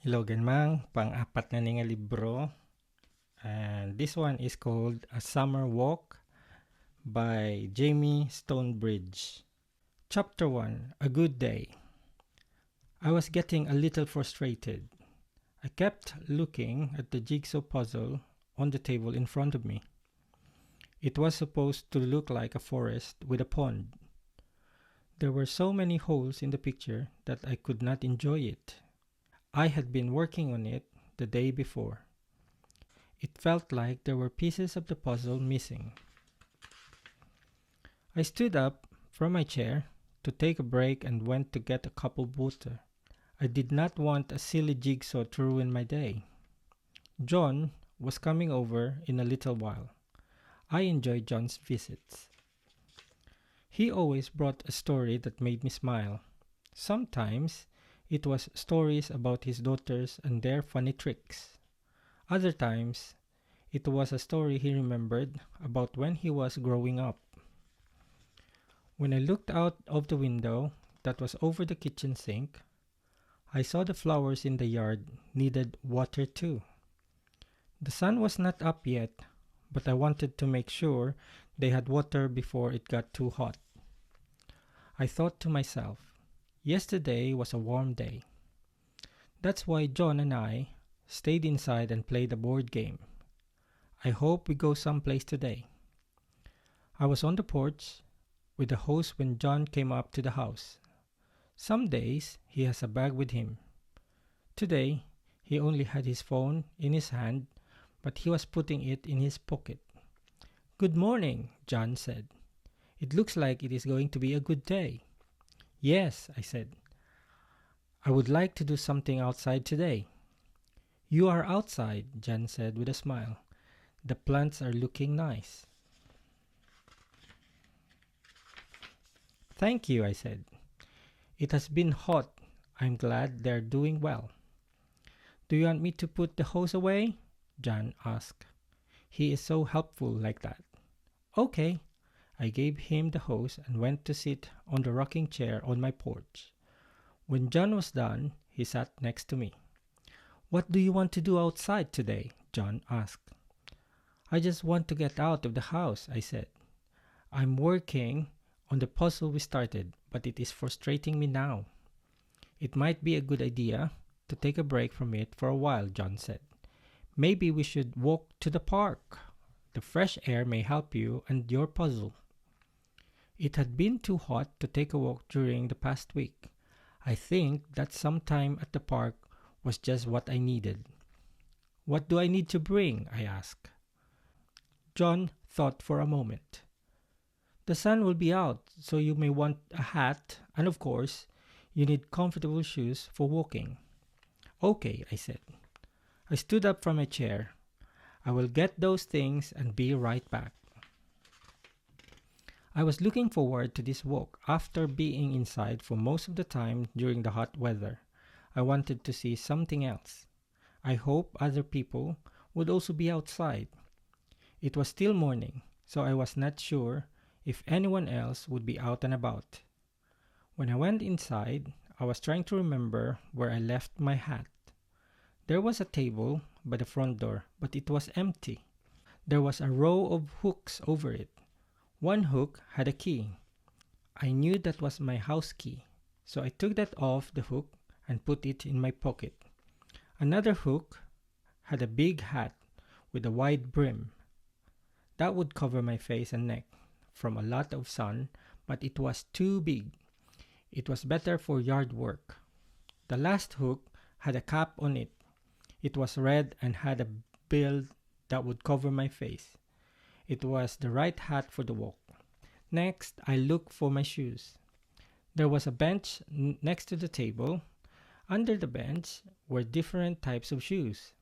Hello ganmang, pang-apat na nga libro. And this one is called A Summer Walk by Jamie Stonebridge. Chapter 1, A Good Day. I was getting a little frustrated. I kept looking at the jigsaw puzzle on the table in front of me. It was supposed to look like a forest with a pond. There were so many holes in the picture that I could not enjoy it. I had been working on it the day before. It felt like there were pieces of the puzzle missing. I stood up from my chair to take a break and went to get a cup of water. I did not want a silly jigsaw to ruin my day. John was coming over in a little while. I enjoyed John's visits. He always brought a story that made me smile. Sometimes it was stories about his daughters and their funny tricks. Other times, it was a story he remembered about when he was growing up. When I looked out of the window that was over the kitchen sink, I saw the flowers in the yard needed water too. The sun was not up yet, but I wanted to make sure they had water before it got too hot. I thought to myself, yesterday was a warm day. That's why John and I stayed inside and played a board game. I hope we go someplace today. I was on the porch with the hose when John came up to the house. Some days he has a bag with him. Today he only had his phone in his hand, but he was putting it in his pocket. "Good morning," John said. "It looks like it is going to be a good day." "Yes," I said. "I would like to do something outside today." "You are outside," John said with a smile. "The plants are looking nice." "Thank you," I said. "It has been hot. I'm glad they're doing well." "Do you want me to put the hose away?" John asked. He is so helpful like that. "Okay." I gave him the hose and went to sit on the rocking chair on my porch. When John was done, he sat next to me. "What do you want to do outside today?" John asked. "I just want to get out of the house," I said. "I'm working on the puzzle we started, but it is frustrating me now." "It might be a good idea to take a break from it for a while," John said. "Maybe we should walk to the park. The fresh air may help you and your puzzle." It had been too hot to take a walk during the past week. I think that some time at the park was just what I needed. "What do I need to bring?" I asked. John thought for a moment. "The sun will be out, so you may want a hat, and of course, you need comfortable shoes for walking." "Okay," I said. I stood up from my chair. "I will get those things and be right back." I was looking forward to this walk after being inside for most of the time during the hot weather. I wanted to see something else. I hope other people would also be outside. It was still morning, so I was not sure if anyone else would be out and about. When I went inside, I was trying to remember where I left my hat. There was a table by the front door, but it was empty. There was a row of hooks over it. One hook had a key. I knew that was my house key, so I took that off the hook and put it in my pocket. Another hook had a big hat with a wide brim. That would cover my face and neck from a lot of sun, but it was too big. It was better for yard work. The last hook had a cap on it. It was red and had a bill that would cover my face. It was the right hat for the walk. Next, I looked for my shoes. There was a bench next to the table. Under the bench were different types of shoes.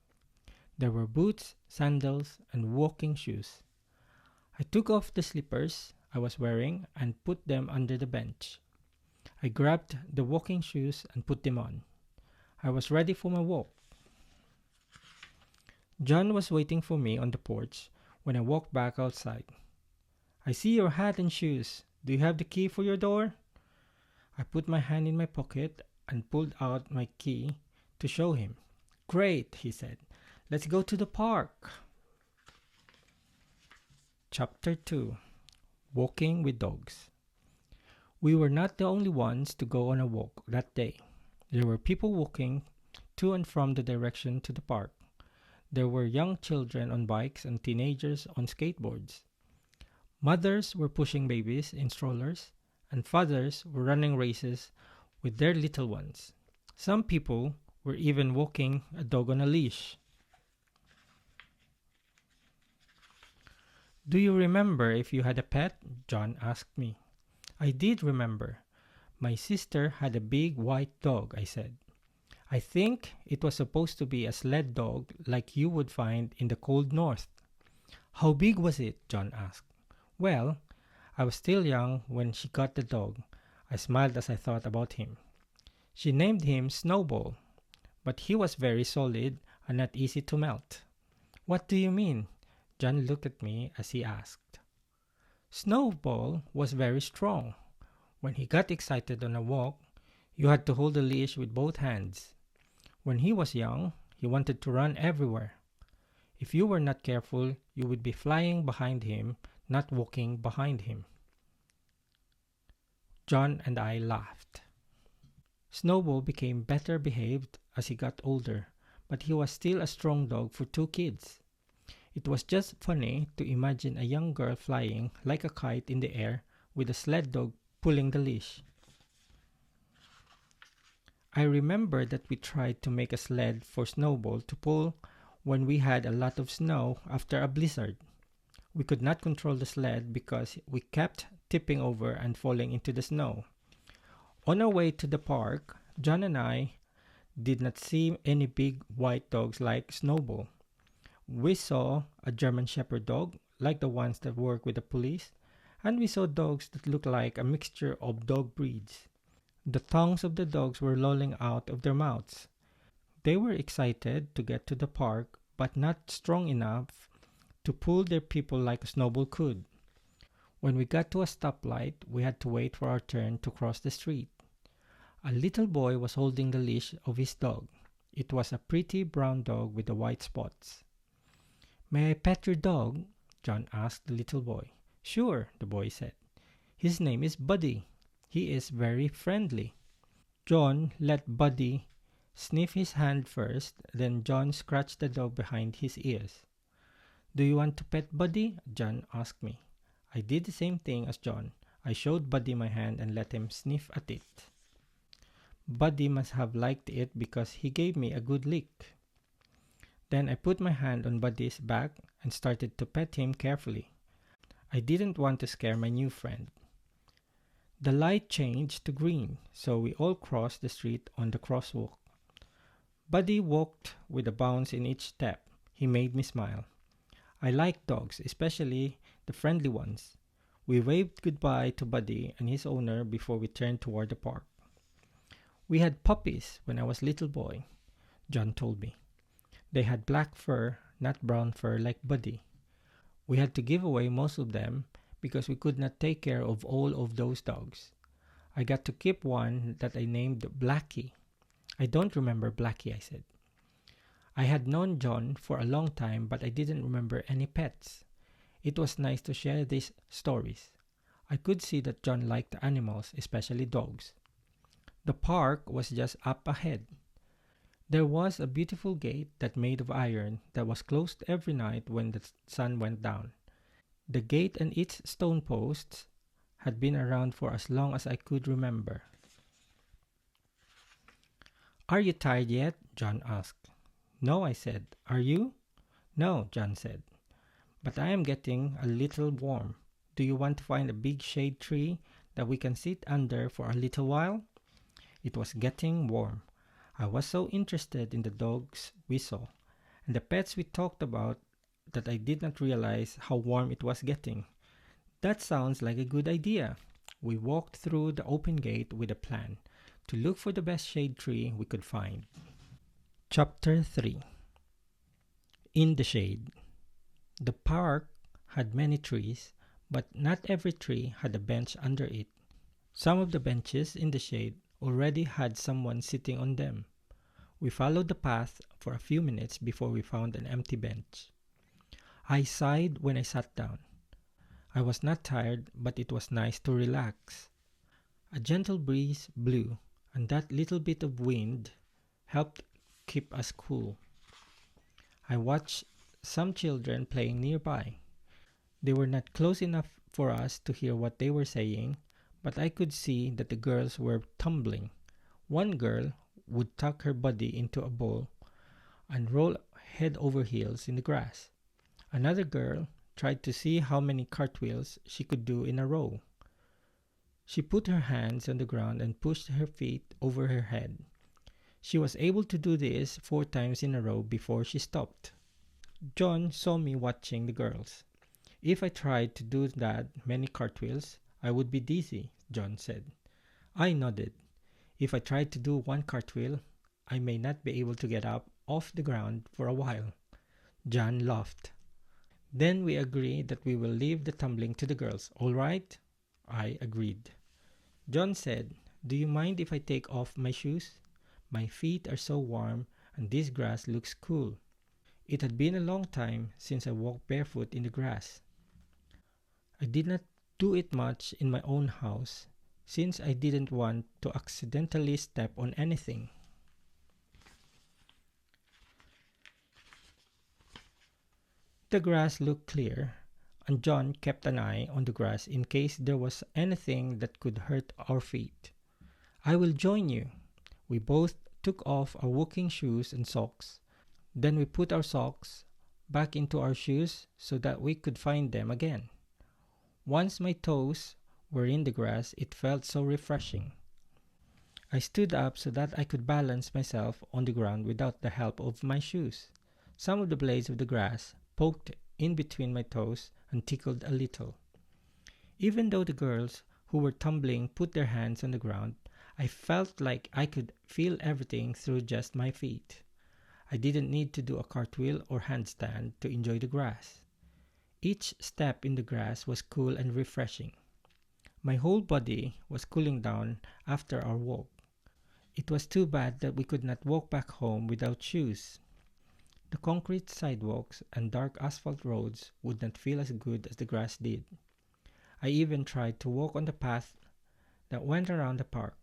There were boots, sandals, and walking shoes. I took off the slippers I was wearing and put them under the bench. I grabbed the walking shoes and put them on. I was ready for my walk. John was waiting for me on the porch when I walked back outside. "I see your hat and shoes. Do you have the key for your door?" I put my hand in my pocket and pulled out my key to show him. "Great," he said. "Let's go to the park." Chapter 2. Walking with Dogs. We were not the only ones to go on a walk that day. There were people walking to and from the direction to the park. There were young children on bikes and teenagers on skateboards. Mothers were pushing babies in strollers, and fathers were running races with their little ones. Some people were even walking a dog on a leash. "Do you remember if you had a pet?" John asked me. I did remember. "My sister had a big white dog," I said. "I think it was supposed to be a sled dog like you would find in the cold north." "How big was it?" John asked. "Well, I was still young when she got the dog." I smiled as I thought about him. "She named him Snowball, but he was very solid and not easy to melt." "What do you mean?" John looked at me as he asked. "Snowball was very strong. When he got excited on a walk, you had to hold the leash with both hands. When he was young, he wanted to run everywhere. If you were not careful, you would be flying behind him, not walking behind him." John and I laughed. Snowball became better behaved as he got older, but he was still a strong dog for 2 kids. It was just funny to imagine a young girl flying like a kite in the air with a sled dog pulling the leash. I remember that we tried to make a sled for Snowball to pull when we had a lot of snow after a blizzard. We could not control the sled because we kept tipping over and falling into the snow. On our way to the park, John and I did not see any big white dogs like Snowball. We saw a German Shepherd dog, like the ones that work with the police, and we saw dogs that looked like a mixture of dog breeds. The tongues of the dogs were lolling out of their mouths. They were excited to get to the park, but not strong enough to pull their people like a Snowball could. When we got to a stoplight, we had to wait for our turn to cross the street. A little boy was holding the leash of his dog. It was a pretty brown dog with the white spots. "May I pet your dog?" John asked the little boy. "Sure," the boy said. "His name is Buddy. He is very friendly." John let Buddy sniff his hand first, then John scratched the dog behind his ears. "Do you want to pet Buddy?" John asked me. I did the same thing as John. I showed Buddy my hand and let him sniff at it. Buddy must have liked it because he gave me a good lick. Then I put my hand on Buddy's back and started to pet him carefully. I didn't want to scare my new friend. The light changed to green, so we all crossed the street on the crosswalk. Buddy walked with a bounce in each step. He made me smile. I like dogs, especially the friendly ones. We waved goodbye to Buddy and his owner before we turned toward the park. "We had puppies when I was a little boy," John told me. "They had black fur, not brown fur like Buddy. We had to give away most of them because we could not take care of all of those dogs. I got to keep one that I named Blackie." "I don't remember Blackie," I said. I had known John for a long time, but I didn't remember any pets. It was nice to share these stories. I could see that John liked animals, especially dogs. The park was just up ahead. There was a beautiful gate that made of iron that was closed every night when the sun went down. The gate and its stone posts had been around for as long as I could remember. "Are you tired yet?" John asked. "No," I said. "Are you?" "No," John said. "But I am getting a little warm. Do you want to find a big shade tree that we can sit under for a little while?" It was getting warm. I was so interested in the dogs we saw and the pets we talked about that I did not realize how warm it was getting. "That sounds like a good idea." We walked through the open gate with a plan to look for the best shade tree we could find. Chapter 3. In the Shade. The park had many trees, but not every tree had a bench under it. Some of the benches in the shade already had someone sitting on them. We followed the path for a few minutes before we found an empty bench. I sighed when I sat down. I was not tired, but it was nice to relax. A gentle breeze blew, and that little bit of wind helped keep us cool. I watched some children playing nearby. They were not close enough for us to hear what they were saying, but I could see that the girls were tumbling. One girl would tuck her body into a ball and roll head over heels in the grass. Another girl tried to see how many cartwheels she could do in a row. She put her hands on the ground and pushed her feet over her head. She was able to do this 4 times in a row before she stopped. John saw me watching the girls. If I tried to do that many cartwheels, I would be dizzy, John said. I nodded. If I tried to do 1 cartwheel, I may not be able to get up off the ground for a while. John laughed. Then we agreed that we will leave the tumbling to the girls, all right? I agreed. John said, "Do you mind if I take off my shoes? My feet are so warm and this grass looks cool." It had been a long time since I walked barefoot in the grass. I did not do it much in my own house, since I didn't want to accidentally step on anything. The grass looked clear, and John kept an eye on the grass in case there was anything that could hurt our feet. "I will join you." We both took off our walking shoes and socks. Then we put our socks back into our shoes so that we could find them again. Once my toes were in the grass, it felt so refreshing. I stood up so that I could balance myself on the ground without the help of my shoes. Some of the blades of the grass poked in between my toes and tickled a little. Even though the girls who were tumbling put their hands on the ground, I felt like I could feel everything through just my feet. I didn't need to do a cartwheel or handstand to enjoy the grass. Each step in the grass was cool and refreshing. My whole body was cooling down after our walk. It was too bad that we could not walk back home without shoes. The concrete sidewalks and dark asphalt roads would not feel as good as the grass did. I even tried to walk on the path that went around the park.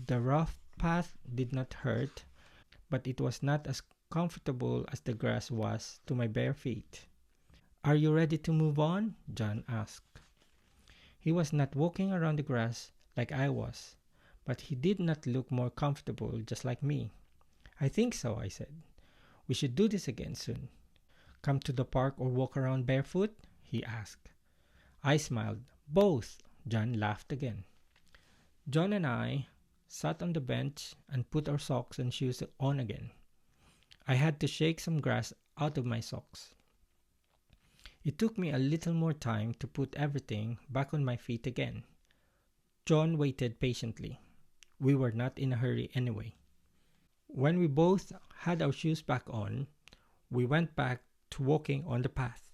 The rough path did not hurt, but it was not as comfortable as the grass was to my bare feet. "Are you ready to move on?" John asked. He was not walking around the grass like I was, but he did not look more comfortable, just like me. "I think so," I said. "We should do this again soon." "Come to the park or walk around barefoot?" he asked. I smiled. "Both." John laughed again. John and I sat on the bench and put our socks and shoes on again. I had to shake some grass out of my socks. It took me a little more time to put everything back on my feet again. John waited patiently. We were not in a hurry anyway. When we both had our shoes back on, we went back to walking on the path.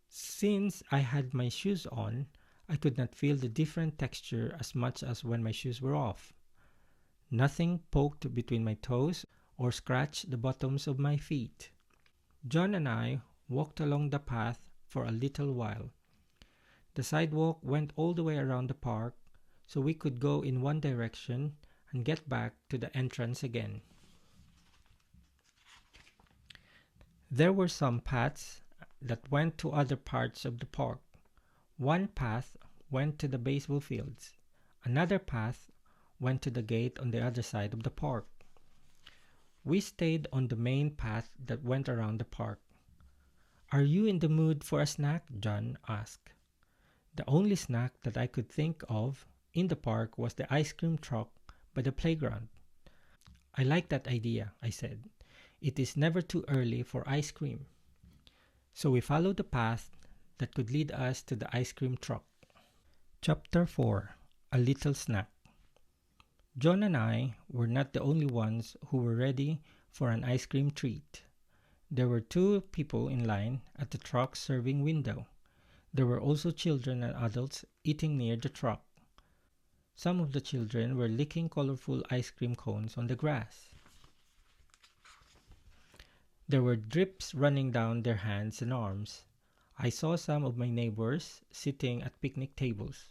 Since I had my shoes on, I could not feel the different texture as much as when my shoes were off. Nothing poked between my toes or scratched the bottoms of my feet. John and I walked along the path for a little while. The sidewalk went all the way around the park, so we could go in one direction and get back to the entrance again. There were some paths that went to other parts of the park. One path went to the baseball fields. Another path went to the gate on the other side of the park. We stayed on the main path that went around the park. "Are you in the mood for a snack?" John asked. The only snack that I could think of in the park was the ice cream truck by the playground. "I like that idea," I said. "It is never too early for ice cream." So we followed the path that could lead us to the ice cream truck. Chapter 4: A Little Snack. John and I were not the only ones who were ready for an ice cream treat. There were 2 people in line at the truck's serving window. There were also children and adults eating near the truck. Some of the children were licking colorful ice cream cones on the grass. There were drips running down their hands and arms. I saw some of my neighbors sitting at picnic tables.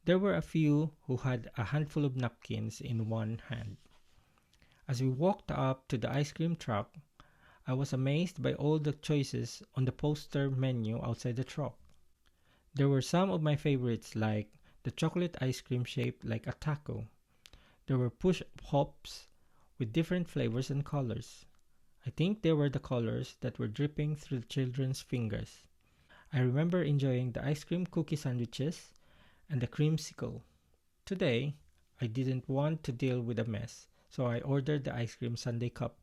There were a few who had a handful of napkins in one hand. As we walked up to the ice cream truck, I was amazed by all the choices on the poster menu outside the truck. There were some of my favorites like the chocolate ice cream shaped like a taco. There were push pops with different flavors and colors. I think they were the colors that were dripping through the children's fingers. I remember enjoying the ice cream cookie sandwiches and the creamsicle. Today, I didn't want to deal with a mess, so I ordered the ice cream sundae cup.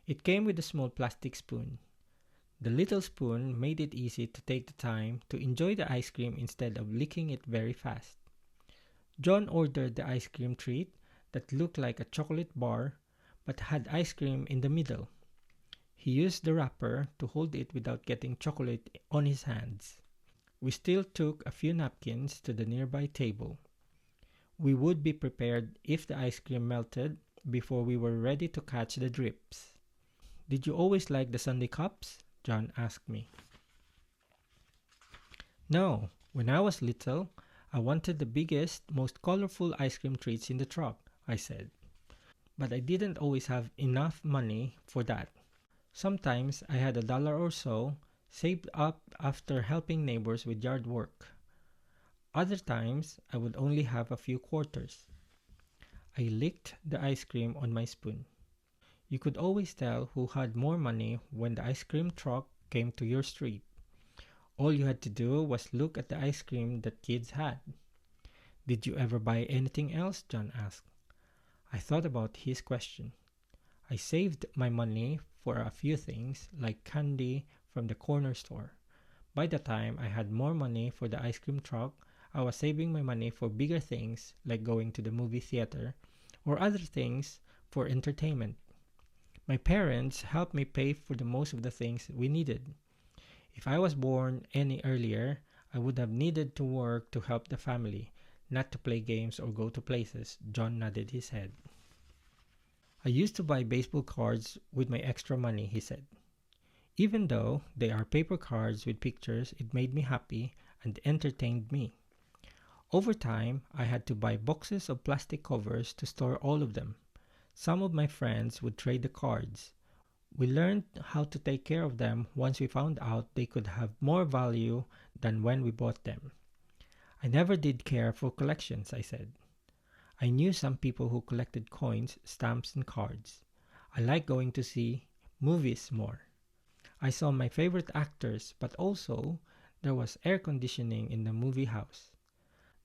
It came with a small plastic spoon. The little spoon made it easy to take the time to enjoy the ice cream instead of licking it very fast. John ordered the ice cream treat that looked like a chocolate bar but had ice cream in the middle. He used the wrapper to hold it without getting chocolate on his hands. We still took a few napkins to the nearby table. We would be prepared if the ice cream melted before we were ready to catch the drips. "Did you always like the sundae cups?" John asked me. "No, when I was little, I wanted the biggest, most colorful ice cream treats in the truck," I said. "But I didn't always have enough money for that. Sometimes I had $1 or so saved up after helping neighbors with yard work. Other times, I would only have a few quarters." I licked the ice cream on my spoon. You could always tell who had more money when the ice cream truck came to your street. All you had to do was look at the ice cream that kids had. "Did you ever buy anything else?" John asked. I thought about his question. I saved my money for a few things, like candy from the corner store. By the time I had more money for the ice cream truck, I was saving my money for bigger things, like going to the movie theater, or other things for entertainment. My parents helped me pay for the most of the things we needed. If I was born any earlier, I would have needed to work to help the family, not to play games or go to places. John nodded his head. "I used to buy baseball cards with my extra money," he said. "Even though they are paper cards with pictures, it made me happy and entertained me. Over time, I had to buy boxes of plastic covers to store all of them. Some of my friends would trade the cards. We learned how to take care of them once we found out they could have more value than when we bought them. I never did care for collections," I said. "I knew some people who collected coins, stamps, and cards. I like going to see movies more. I saw my favorite actors, but also there was air conditioning in the movie house.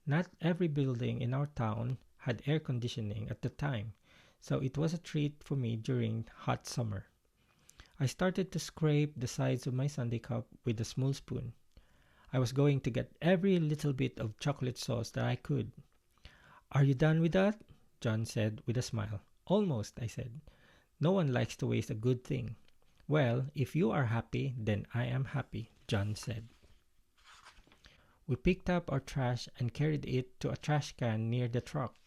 Not every building in our town had air conditioning at the time, so it was a treat for me during hot summer. I started to scrape the sides of my sundae cup with a small spoon. I was going to get every little bit of chocolate sauce that I could. "Are you done with that?" John said with a smile. "Almost," I said. "No one likes to waste a good thing." "Well, if you are happy, then I am happy," John said. We picked up our trash and carried it to a trash can near the truck.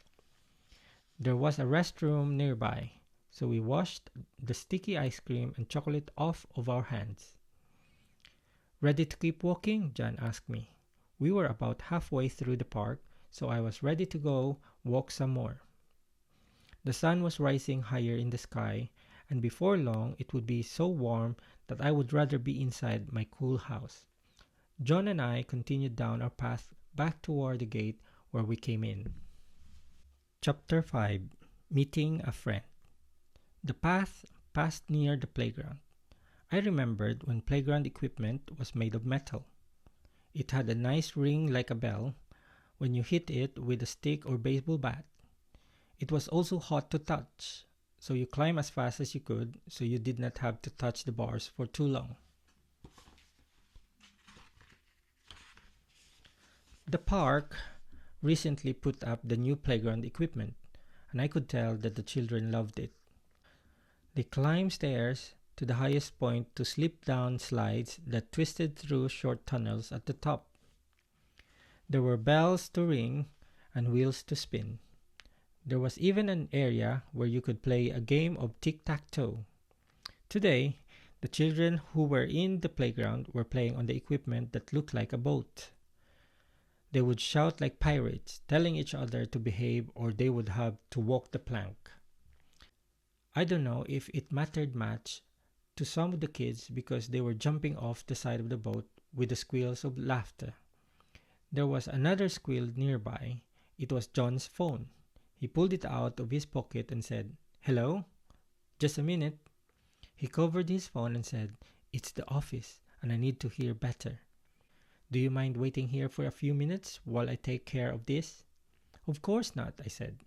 There was a restroom nearby, so we washed the sticky ice cream and chocolate off of our hands. "Ready to keep walking?" John asked me. We were about halfway through the park, so I was ready to go walk some more. The sun was rising higher in the sky, and before long it would be so warm that I would rather be inside my cool house. John and I continued down our path back toward the gate where we came in. Chapter 5. Meeting a Friend. The path passed near the playground. I remembered when playground equipment was made of metal. It had a nice ring like a bell when you hit it with a stick or baseball bat. It was also hot to touch, so you climbed as fast as you could so you did not have to touch the bars for too long. The park recently put up the new playground equipment, and I could tell that the children loved it. They climbed stairs to the highest point to slip down slides that twisted through short tunnels at the top. There were bells to ring and wheels to spin. There was even an area where you could play a game of tic-tac-toe. Today, the children who were in the playground were playing on the equipment that looked like a boat. They would shout like pirates, telling each other to behave or they would have to walk the plank. I don't know if it mattered much to some of the kids because they were jumping off the side of the boat with the squeals of laughter. There was another squeal nearby. It was John's phone. He pulled it out of his pocket and said, "Hello? Just a minute." He covered his phone and said, "It's the office and I need to hear better. Do you mind waiting here for a few minutes while I take care of this?" "Of course not," I said.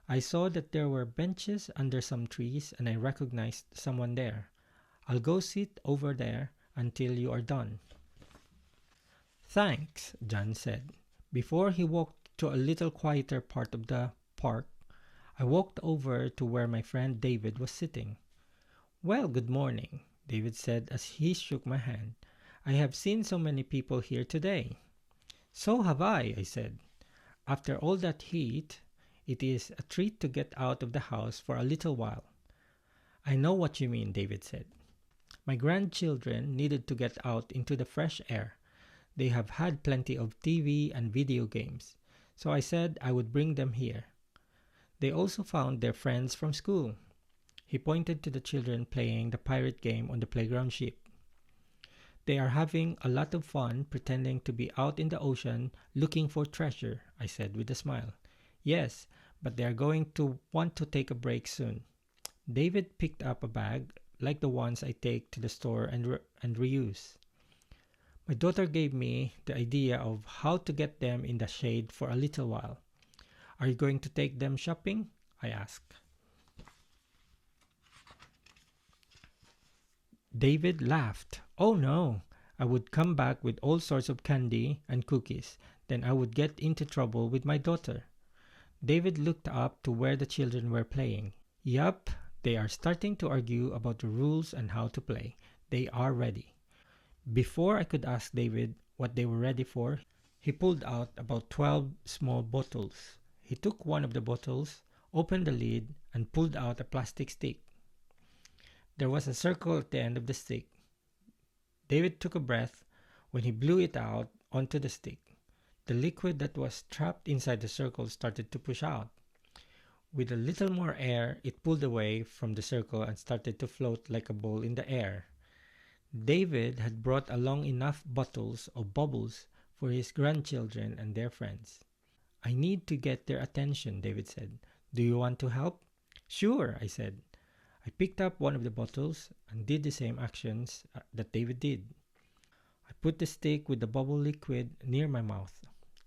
I saw that there were benches under some trees and I recognized someone there. "I'll go sit over there until you are done." "Thanks," John said. Before he walked to a little quieter part of the park, I walked over to where my friend David was sitting. "Well, good morning," David said as he shook my hand. "I have seen so many people here today." "So have I said. "After all that heat, it is a treat to get out of the house for a little while." "I know what you mean," David said. "My grandchildren needed to get out into the fresh air. They have had plenty of TV and video games, so I said I would bring them here. They also found their friends from school." He pointed to the children playing the pirate game on the playground ship. "They are having a lot of fun pretending to be out in the ocean looking for treasure," I said with a smile. "Yes, but they are going to want to take a break soon." David picked up a bag like the ones I take to the store and reuse. My daughter gave me the idea of how to get them in the shade for a little while. "Are you going to take them shopping?" I asked. David laughed. "Oh no, I would come back with all sorts of candy and cookies. Then I would get into trouble with my daughter." David looked up to where the children were playing. "Yup, they are starting to argue about the rules and how to play. They are ready." Before I could ask David what they were ready for, he pulled out about 12 small bottles. He took one of the bottles, opened the lid, and pulled out a plastic stick. There was a circle at the end of the stick. David took a breath when he blew it out onto the stick. The liquid that was trapped inside the circle started to push out. With a little more air, it pulled away from the circle and started to float like a ball in the air. David had brought along enough bottles of bubbles for his grandchildren and their friends. "I need to get their attention," David said. "Do you want to help?" "Sure," I said. I picked up one of the bottles and did the same actions that David did. I put the stick with the bubble liquid near my mouth.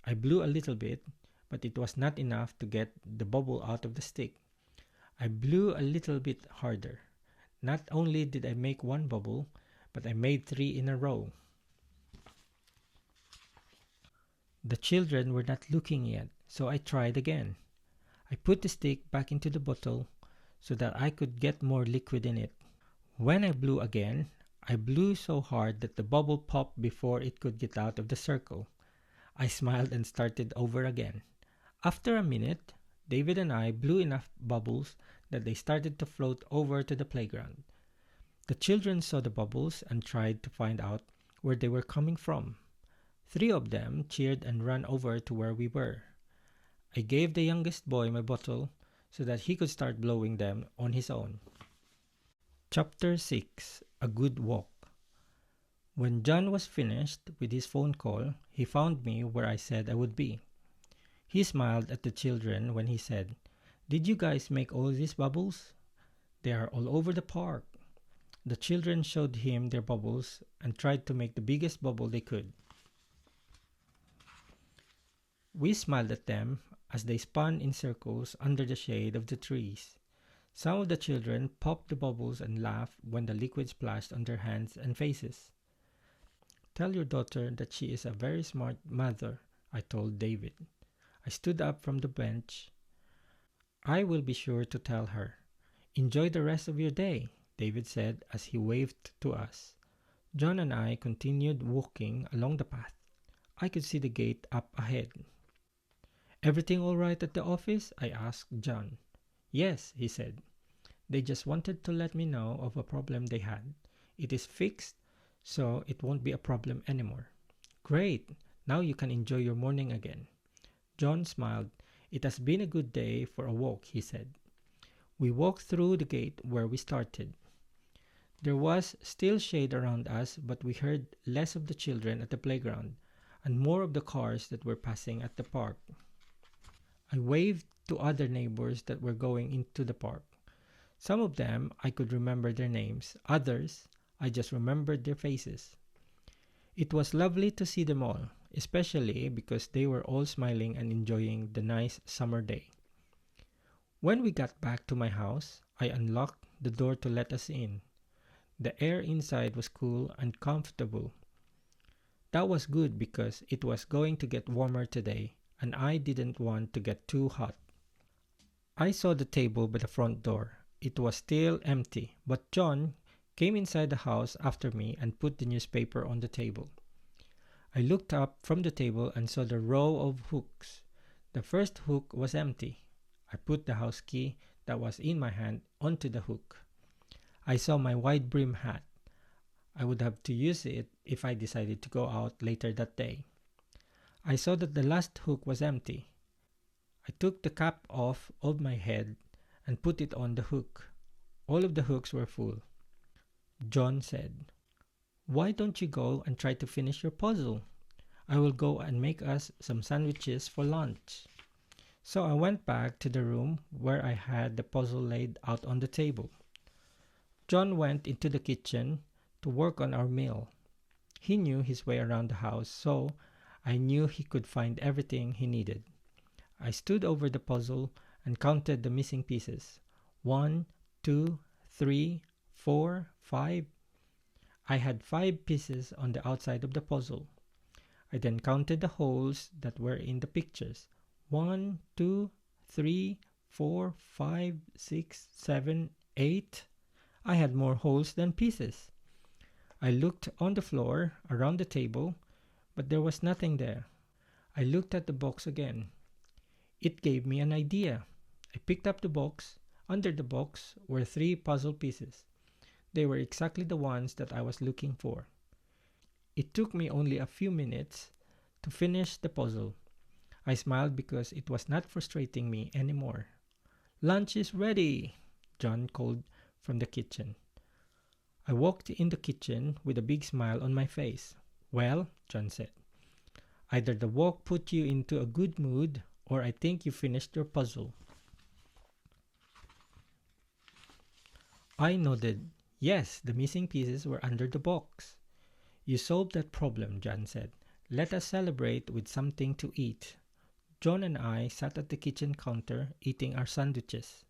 I blew a little bit, but it was not enough to get the bubble out of the stick. I blew a little bit harder. Not only did I make one bubble, but I made 3 in a row. The children were not looking yet, so I tried again. I put the stick back into the bottle so that I could get more liquid in it. When I blew again, I blew so hard that the bubble popped before it could get out of the circle. I smiled and started over again. After a minute, David and I blew enough bubbles that they started to float over to the playground. The children saw the bubbles and tried to find out where they were coming from. 3 of them cheered and ran over to where we were. I gave the youngest boy my bottle so that he could start blowing them on his own. Chapter 6: A Good Walk. When John was finished with his phone call, he found me where I said I would be. He smiled at the children when he said, "Did you guys make all these bubbles? They are all over the park." The children showed him their bubbles and tried to make the biggest bubble they could. We smiled at them as they spun in circles under the shade of the trees. Some of the children popped the bubbles and laughed when the liquid splashed on their hands and faces. "Tell your daughter that she is a very smart mother," I told David. I stood up from the bench. "I will be sure to tell her." "Enjoy the rest of your day," David said as he waved to us. John and I continued walking along the path. I could see the gate up ahead. "Everything all right at the office?" I asked John. "Yes," he said. They just wanted to let me know of a problem they had. It is fixed, so it won't be a problem anymore. Great! Now you can enjoy your morning again. John smiled. It has been a good day for a walk, he said. We walked through the gate where we started. There was still shade around us, but we heard less of the children at the playground and more of the cars that were passing at the park. I waved to other neighbors that were going into the park. Some of them I could remember their names, others I just remembered their faces. It was lovely to see them all, especially because they were all smiling and enjoying the nice summer day. When we got back to my house, I unlocked the door to let us in. The air inside was cool and comfortable. That was good because it was going to get warmer today, and I didn't want to get too hot. I saw the table by the front door. It was still empty, but John came inside the house after me and put the newspaper on the table. I looked up from the table and saw the row of hooks. The first hook was empty. I put the house key that was in my hand onto the hook. I saw my wide brim hat. I would have to use it if I decided to go out later that day. I saw that the last hook was empty. I took the cap off of my head and put it on the hook. All of the hooks were full. John said, "Why don't you go and try to finish your puzzle? I will go and make us some sandwiches for lunch." So I went back to the room where I had the puzzle laid out on the table. John went into the kitchen to work on our meal. He knew his way around the house, so I knew he could find everything he needed. I stood over the puzzle and counted the missing pieces. 1, 2, 3, 4, 5. I had 5 pieces on the outside of the puzzle. I then counted the holes that were in the pictures. 1, 2, 3, 4, 5, 6, 7, 8. I had more holes than pieces. I looked on the floor around the table, but there was nothing there. I looked at the box again. It gave me an idea. I picked up the box. Under the box were 3 puzzle pieces. They were exactly the ones that I was looking for. It took me only a few minutes to finish the puzzle. I smiled because it was not frustrating me anymore. "Lunch is ready," John called from the kitchen. I walked in the kitchen with a big smile on my face. "Well," John said, "either the walk put you into a good mood or I think you finished your puzzle." I nodded. Yes, the missing pieces were under the box. "You solved that problem," John said. "Let us celebrate with something to eat." John and I sat at the kitchen counter eating our sandwiches.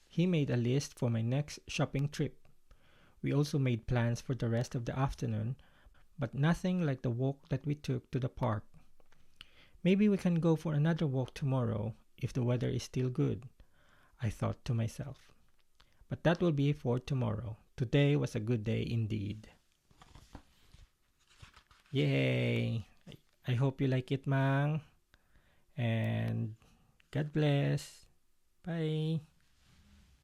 He made a list for my next shopping trip. We also made plans for the rest of the afternoon, but nothing like the walk that we took to the park. "Maybe we can go for another walk tomorrow if the weather is still good," I thought to myself. But that will be for tomorrow. Today was a good day indeed. Yay! I hope you like it, Mang. And God bless. Bye.